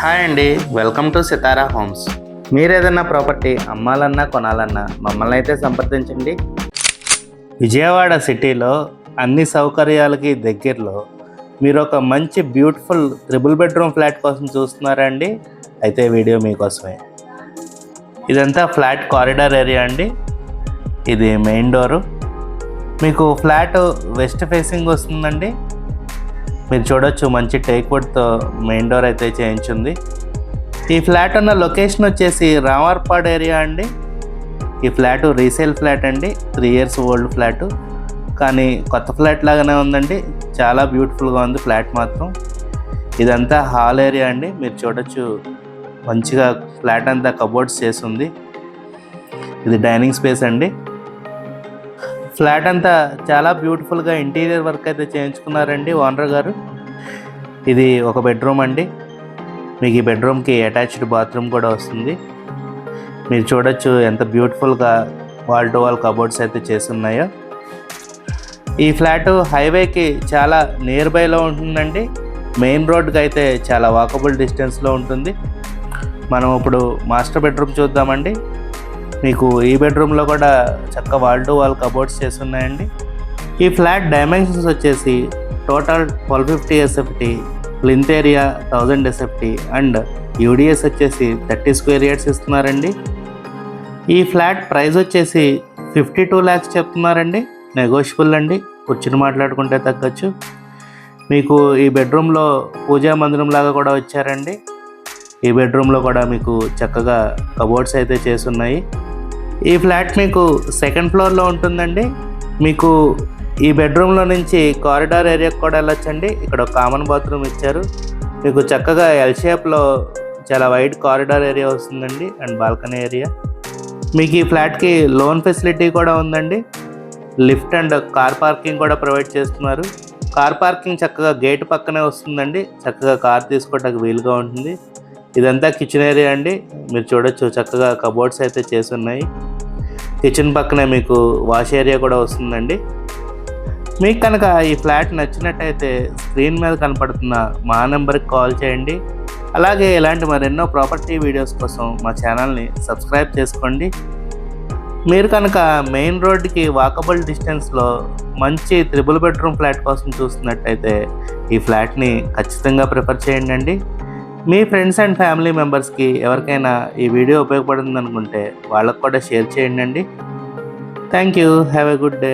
Hi అండి, welcome to Sitara homes. మీరు ఏదైనా ప్రాపర్టీ అమ్మాలన్నా కొనాలన్నా మమ్మల్ని అయితే సంప్రదించండి. విజయవాడ సిటీలో అన్ని సౌకర్యాలకి దగ్గరలో మీరు ఒక మంచి బ్యూటిఫుల్ ట్రిపుల్ బెడ్రూమ్ ఫ్లాట్ కోసం చూస్తున్నారా అండి? అయితే వీడియో మీకోసమే. ఇదంతా ఫ్లాట్ కారిడార్ ఏరియా అండి. ఇది మెయిన్ డోరు. మీకు ఫ్లాట్ వెస్ట్ ఫేసింగ్ వస్తుందండి. మీరు చూడొచ్చు, మంచి టేక్వుడ్తో మెయిన్ డోర్ అయితే చేయించింది. ఈ ఫ్లాట్ ఉన్న లొకేషన్ వచ్చేసి రామర్పాడ్ ఏరియా అండి. ఈ ఫ్లాట్ రీసేల్ ఫ్లాట్ అండి, 3 years ఓల్డ్ ఫ్లాటు, కానీ కొత్త ఫ్లాట్ లాగానే ఉందండి. చాలా బ్యూటిఫుల్గా ఉంది ఫ్లాట్ మాత్రం. ఇదంతా హాల్ ఏరియా అండి. మీరు చూడొచ్చు, మంచిగా ఫ్లాట్ అంతా కబోర్డ్స్ చేసి ఉంది. ఇది డైనింగ్ స్పేస్ అండి. ఫ్లాట్ అంతా చాలా బ్యూటిఫుల్గా ఇంటీరియర్ వర్క్ అయితే చేయించుకున్నారండి ఓనర్ గారు. ఇది ఒక బెడ్రూమ్ అండి. మీకు ఈ బెడ్రూమ్కి అటాచ్డ్ బాత్రూమ్ కూడా వస్తుంది. మీరు చూడొచ్చు ఎంత బ్యూటిఫుల్గా వాల్ టు వాల్ కబోర్డ్స్ అయితే చేసి ఉన్నాయో. ఈ ఫ్లాట్ హైవేకి చాలా నియర్ బైలో ఉంటుందండి. మెయిన్ రోడ్కి అయితే చాలా వాకబుల్ డిస్టెన్స్లో ఉంటుంది. మనం ఇప్పుడు మాస్టర్ బెడ్రూమ్ చూద్దామండి. మీకు ఈ బెడ్రూమ్లో కూడా చక్క వాల్ టు వాల్ కబోర్డ్స్ చేసి ఉన్నాయండి. ఈ ఫ్లాట్ డైమెన్షన్స్ వచ్చేసి total 1250 SFT, plinth area 1000 SFT and UDS వచ్చేసి 30 square yards ఇస్తున్నారండి. ఈ ఫ్లాట్ ప్రైస్ వచ్చేసి 52 lakhs చెప్తున్నారండి. నెగోషియబుల్ అండి, కూర్చుని మాట్లాడుకుంటే తగ్గచ్చు. మీకు ఈ బెడ్రూమ్లో పూజా మందిరం లాగా కూడా వచ్చారండి. ఈ బెడ్రూమ్లో కూడా మీకు చక్కగా కబోర్డ్స్ అయితే చేసి ఉన్నాయి. ఈ ఫ్లాట్ మీకు సెకండ్ ఫ్లోర్లో ఉంటుందండి. మీకు ఈ బెడ్రూమ్లో నుంచి కారిడార్ ఏరియాకి కూడా వెళ్ళొచ్చండి. ఇక్కడ ఒక కామన్ బాత్రూమ్ ఇచ్చారు. మీకు చక్కగా ఎల్ షేప్లో చాలా వైడ్ కారిడార్ ఏరియా వస్తుందండి అండ్ బాల్కనీ ఏరియా. మీకు ఈ ఫ్లాట్కి లోన్ ఫెసిలిటీ కూడా ఉందండి. లిఫ్ట్ అండ్ కార్ పార్కింగ్ కూడా ప్రొవైడ్ చేస్తున్నారు. కార్ పార్కింగ్ చక్కగా గేట్ పక్కనే వస్తుందండి. చక్కగా కార్ తీసుకోవడానికి వీలుగా ఉంటుంది. ఇదంతా కిచెన్ ఏరియా అండి. మీరు చూడొచ్చు, చక్కగా కబోర్డ్స్ అయితే చేసి ఉన్నాయి. కిచెన్ పక్కనే మీకు వాష్ ఏరియా కూడా వస్తుందండి. మీకు కనుక ఈ ఫ్లాట్ నచ్చినట్టయితే స్క్రీన్ మీద కనపడుతున్న మా నెంబర్కి కాల్ చేయండి. అలాగే ఇలాంటి మరెన్నో ప్రాపర్టీ వీడియోస్ కోసం మా ఛానల్ని సబ్స్క్రైబ్ చేసుకోండి. మీరు కనుక మెయిన్ రోడ్డుకి వాకబుల్ డిస్టెన్స్లో మంచి ట్రిపుల్ బెడ్రూమ్ ఫ్లాట్ కోసం చూస్తున్నట్టయితే ఈ ఫ్లాట్ని ఖచ్చితంగా ప్రిఫర్ చేయండి. మీ ఫ్రెండ్స్ అండ్ ఫ్యామిలీ మెంబర్స్కి ఎవరికైనా ఈ వీడియో ఉపయోగపడుతుంది అనుకుంటే వాళ్ళకు కూడా షేర్ చేయండి. Thank you. Have a good day.